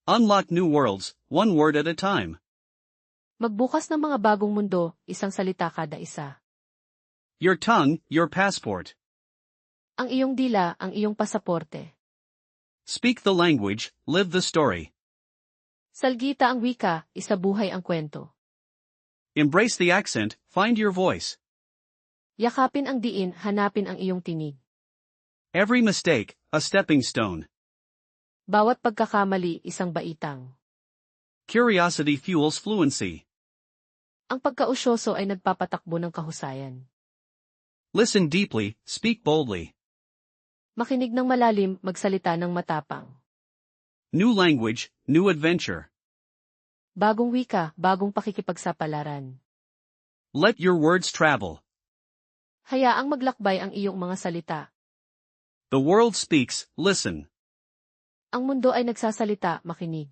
Unlock new worlds, one word at a time. Magbukas ng mga bagong mundo, isang salita kada isa. Your tongue, your passport. Ang iyong dila, ang iyong pasaporte. Speak the language, live the story. Salgita ang wika, isabuhay ang kwento. Embrace the accent, find your voice. Yakapin ang diin, hanapin ang iyong tinig. Every mistake, a stepping stone. Bawat pagkakamali, isang baitang. Curiosity fuels fluency. Ang pagkausyoso ay nagpapatakbo ng kahusayan. Listen deeply, speak boldly. Makinig ng malalim, magsalita ng matapang. New language, new adventure. Bagong wika, bagong pakikipagsapalaran. Let your words travel. Hayaang maglakbay ang iyong mga salita. The world speaks, listen. Ang mundo ay nagsasalita, makinig.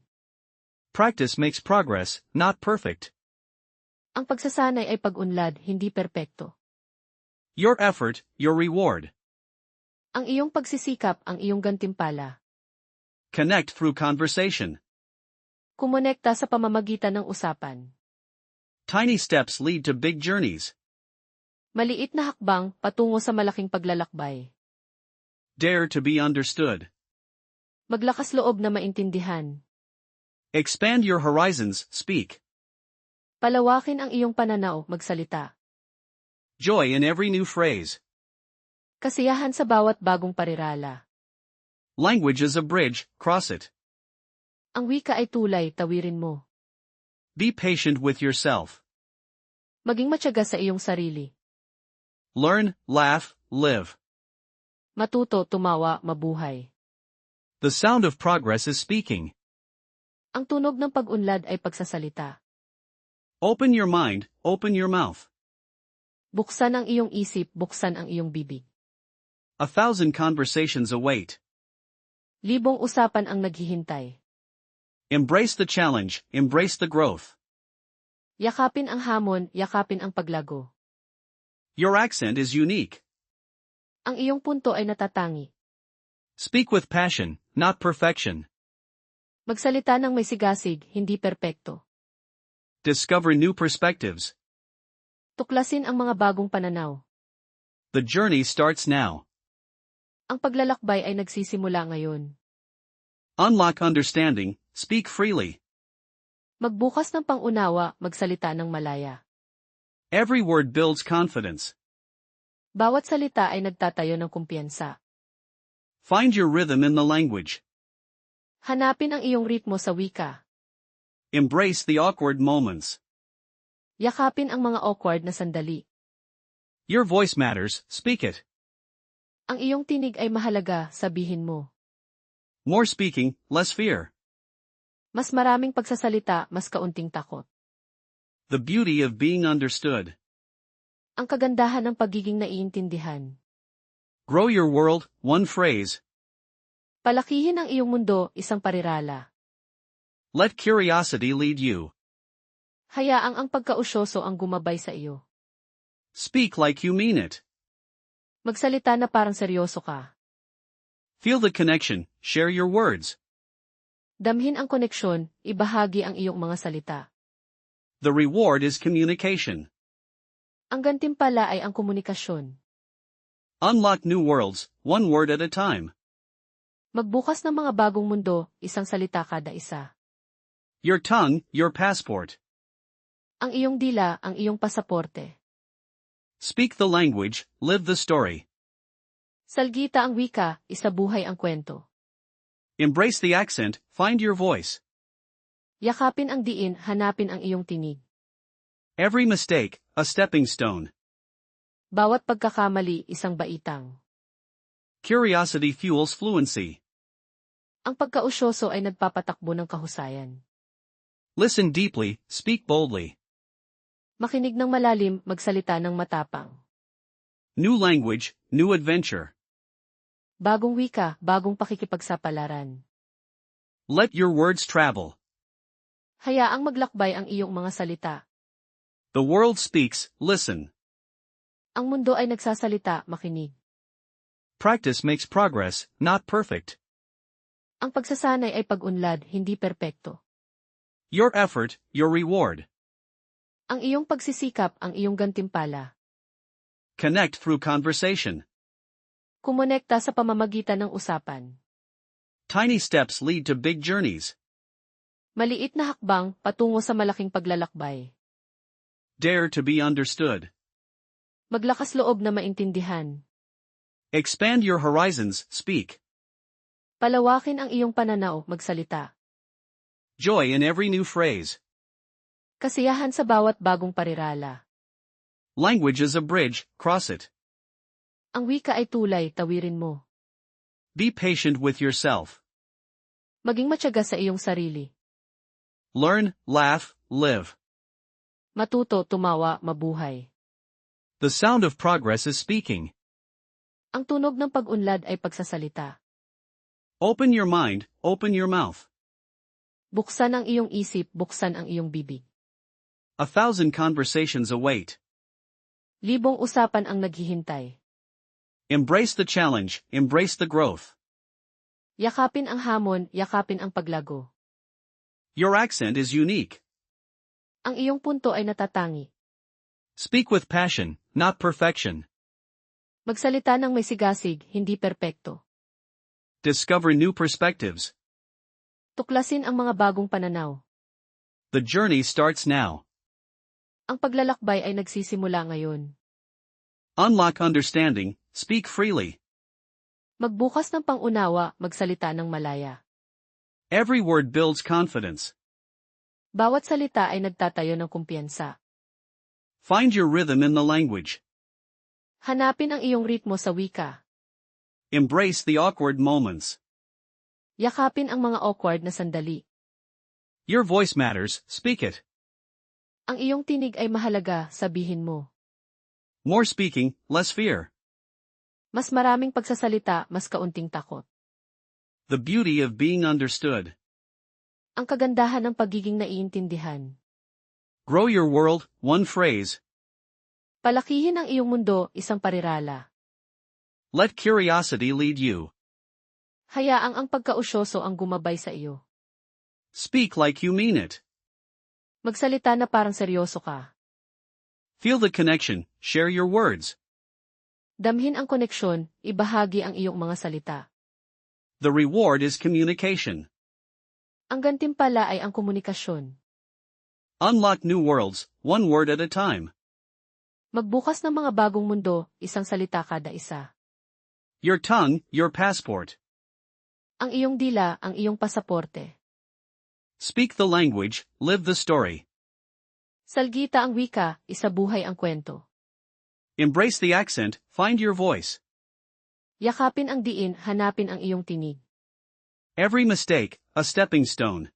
Practice makes progress, not perfect. Ang pagsasanay ay pag-unlad, hindi perpekto. Your effort, your reward. Ang iyong pagsisikap, ang iyong gantimpala. Connect through conversation. Kumonekta sa pamamagitan ng usapan. Tiny steps lead to big journeys. Maliit na hakbang, patungo sa malaking paglalakbay. Dare to be understood. Maglakas loob na maintindihan. Expand your horizons, speak. Palawakin ang iyong pananaw, magsalita. Joy in every new phrase. Kasiyahan sa bawat bagong parirala. Language is a bridge, cross it. Ang wika ay tulay, tawirin mo. Be patient with yourself. Maging matyaga sa iyong sarili. Learn, laugh, live. Matuto, tumawa, mabuhay. The sound of progress is speaking. Ang tunog ng pag-unlad ay pagsasalita. Open your mind, open your mouth. Buksan ang iyong isip, buksan ang iyong bibig. 1,000 conversations await. Libong usapan ang naghihintay. Embrace the challenge, embrace the growth. Yakapin ang hamon, yakapin ang paglago. Your accent is unique. Ang iyong punto ay natatangi. Speak with passion, not perfection. Magsalita ng may sigasig, hindi perpekto. Discover new perspectives. Tuklasin ang mga bagong pananaw. The journey starts now. Ang paglalakbay ay nagsisimula ngayon. Unlock understanding, speak freely. Magbukas ng pangunawa, magsalita ng malaya. Every word builds confidence. Bawat salita ay nagtatayo ng kumpiyansa. Find your rhythm in the language. Hanapin ang iyong ritmo sa wika. Embrace the awkward moments. Yakapin ang mga awkward na sandali. Your voice matters, speak it. Ang iyong tinig ay mahalaga, sabihin mo. More speaking, less fear. Mas maraming pagsasalita, mas kaunting takot. The beauty of being understood. Ang kagandahan ng pagiging naiintindihan. Grow your world, one phrase. Palakihin ang iyong mundo, isang parirala. Let curiosity lead you. Hayaang ang pagkausyoso ang gumabay sa iyo. Speak like you mean it. Magsalita na parang seryoso ka. Feel the connection, share your words. Damhin ang koneksyon, ibahagi ang iyong mga salita. The reward is communication. Ang gantimpala ay ang komunikasyon. Unlock new worlds, one word at a time. Magbukas ng mga bagong mundo, isang salita kada isa. Your tongue, your passport. Ang iyong dila, ang iyong pasaporte. Speak the language, live the story. Salgita ang wika, isabuhay ang kwento. Embrace the accent, find your voice. Yakapin ang diin, hanapin ang iyong tinig. Every mistake, a stepping stone. Bawat pagkakamali, isang baitang. Curiosity fuels fluency. Ang pagkausyoso ay nagpapatakbo ng kahusayan. Listen deeply, speak boldly. Makinig ng malalim, magsalita ng matapang. New language, new adventure. Bagong wika, bagong pakikipagsapalaran. Let your words travel. Hayaang maglakbay ang iyong mga salita. The world speaks, listen. Ang mundo ay nagsasalita, makinig. Practice makes progress, not perfect. Ang pagsasanay ay pag-unlad, hindi perpekto. Your effort, your reward. Ang iyong pagsisikap, ang iyong gantimpala. Connect through conversation. Kumonekta sa pamamagitan ng usapan. Tiny steps lead to big journeys. Maliit na hakbang, patungo sa malaking paglalakbay. Dare to be understood. Maglakas loob na maintindihan. Expand your horizons, speak. Palawakin ang iyong pananaw, magsalita. Joy in every new phrase. Kasiyahan sa bawat bagong parirala. Language is a bridge, cross it. Ang wika ay tulay, tawirin mo. Be patient with yourself. Maging matyaga sa iyong sarili. Learn, laugh, live. Matuto, tumawa, mabuhay. The sound of progress is speaking. Ang tunog ng pag-unlad ay pagsasalita. Open your mind, open your mouth. Buksan ang iyong isip, buksan ang iyong bibig. 1,000 conversations await. Libong usapan ang naghihintay. Embrace the challenge, embrace the growth. Yakapin ang hamon, yakapin ang paglago. Your accent is unique. Ang iyong punto ay natatangi. Speak with passion, not perfection. Magsalita ng may sigasig, hindi perpekto. Discover new perspectives. Tuklasin ang mga bagong pananaw. The journey starts now. Ang paglalakbay ay nagsisimula ngayon. Unlock understanding, speak freely. Magbukas ng pangunawa, magsalita ng malaya. Every word builds confidence. Bawat salita ay nagtatayo ng kumpiyansa. Find your rhythm in the language. Hanapin ang iyong ritmo sa wika. Embrace the awkward moments. Yakapin ang mga awkward na sandali. Your voice matters, speak it. Ang iyong tinig ay mahalaga, sabihin mo. More speaking, less fear. Mas maraming pagsasalita, mas kaunting takot. The beauty of being understood. Ang kagandahan ng pagiging naiintindihan. Grow your world, one phrase. Palakihin ang iyong mundo, isang parirala. Let curiosity lead you. Hayaang ang pagkausyoso ang gumabay sa iyo. Speak like you mean it. Magsalita na parang seryoso ka. Feel the connection, share your words. Damhin ang koneksyon, ibahagi ang iyong mga salita. The reward is communication. Ang gantimpala ay ang komunikasyon. Unlock new worlds, one word at a time. Magbukas ng mga bagong mundo, isang salita kada isa. Your tongue, your passport. Ang iyong dila, ang iyong pasaporte. Speak the language, live the story. Salgita ang wika, isabuhay ang kwento. Embrace the accent, find your voice. Yakapin ang diin, hanapin ang iyong tinig. Every mistake, a stepping stone.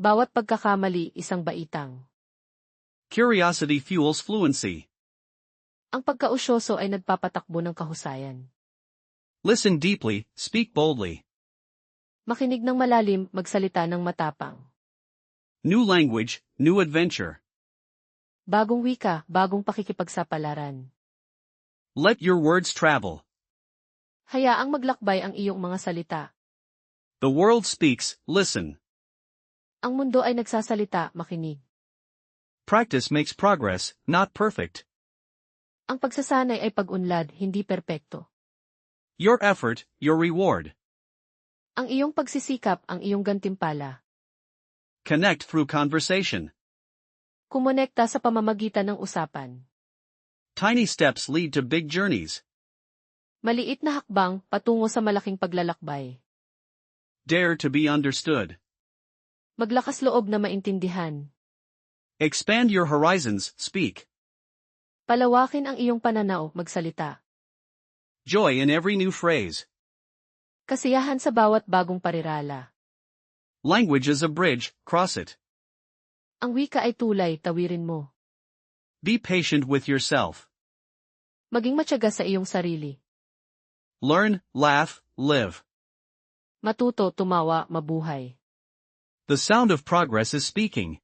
Bawat pagkakamali, isang baitang. Curiosity fuels fluency. Ang pagkausyoso ay nagpapatakbo ng kahusayan. Listen deeply, speak boldly. Makinig ng malalim, magsalita ng matapang. New language, new adventure. Bagong wika, bagong pakikipagsapalaran. Let your words travel. Hayaang maglakbay ang iyong mga salita. The world speaks, listen. Ang mundo ay nagsasalita, makinig. Practice makes progress, not perfect. Ang pagsasanay ay pag-unlad, hindi perpekto. Your effort, your reward. Ang iyong pagsisikap, ang iyong gantimpala. Connect through conversation. Kumonekta sa pamamagitan ng usapan. Tiny steps lead to big journeys. Maliit na hakbang, patungo sa malaking paglalakbay. Dare to be understood. Maglakas loob na maintindihan. Expand your horizons, speak. Palawakin ang iyong pananaw, magsalita. Joy in every new phrase. Kasiyahan sa bawat bagong parirala. Language is a bridge, cross it. Ang wika ay tulay, tawirin mo. Be patient with yourself. Maging matyaga sa iyong sarili. Learn, laugh, live. Matuto, tumawa, mabuhay. The sound of progress is speaking.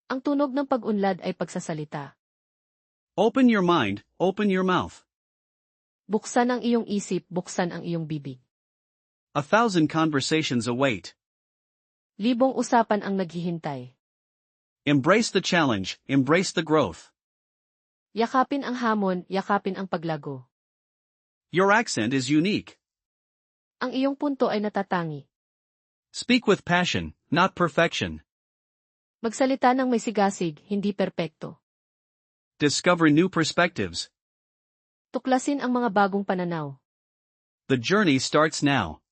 Ang tunog ng pag-unlad ay pagsasalita. Open your mind, open your mouth. Buksan ang iyong isip, buksan ang iyong bibig. 1,000 conversations await. Libong usapan ang naghihintay. Embrace the challenge, embrace the growth. Yakapin ang hamon, yakapin ang paglago. Your accent is unique. Ang iyong punto ay natatangi. Speak with passion, not perfection. Magsalita ng may sigasig, hindi perpekto. Discover new perspectives. Tuklasin ang mga bagong pananaw. The journey starts now.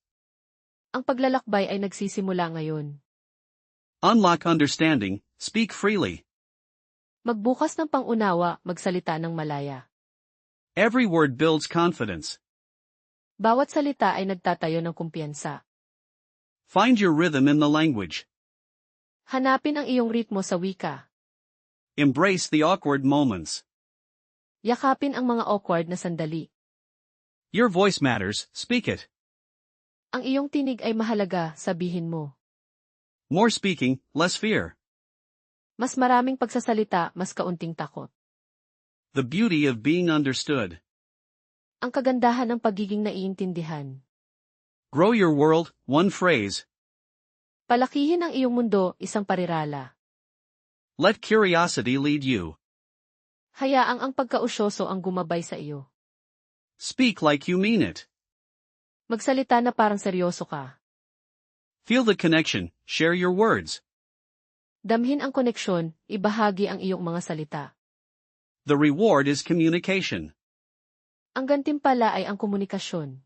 Ang paglalakbay ay nagsisimula ngayon. Unlock understanding, speak freely. Magbukas ng pangunawa, magsalita ng malaya. Every word builds confidence. Bawat salita ay nagtatayo ng kumpiyansa. Find your rhythm in the language. Hanapin ang iyong ritmo sa wika. Embrace the awkward moments. Yakapin ang mga awkward na sandali. Your voice matters, speak it. Ang iyong tinig ay mahalaga, sabihin mo. More speaking, less fear. Mas maraming pagsasalita, mas kaunting takot. The beauty of being understood. Ang kagandahan ng pagiging naiintindihan. Grow your world, one phrase. Palakihin ang iyong mundo, isang parirala. Let curiosity lead you. Hayaang ang pagkausyoso ang gumabay sa iyo. Speak like you mean it. Magsalita na parang seryoso ka. Feel the connection, share your words. Damhin ang koneksyon, ibahagi ang iyong mga salita. The reward is communication. Ang gantimpala ay ang komunikasyon.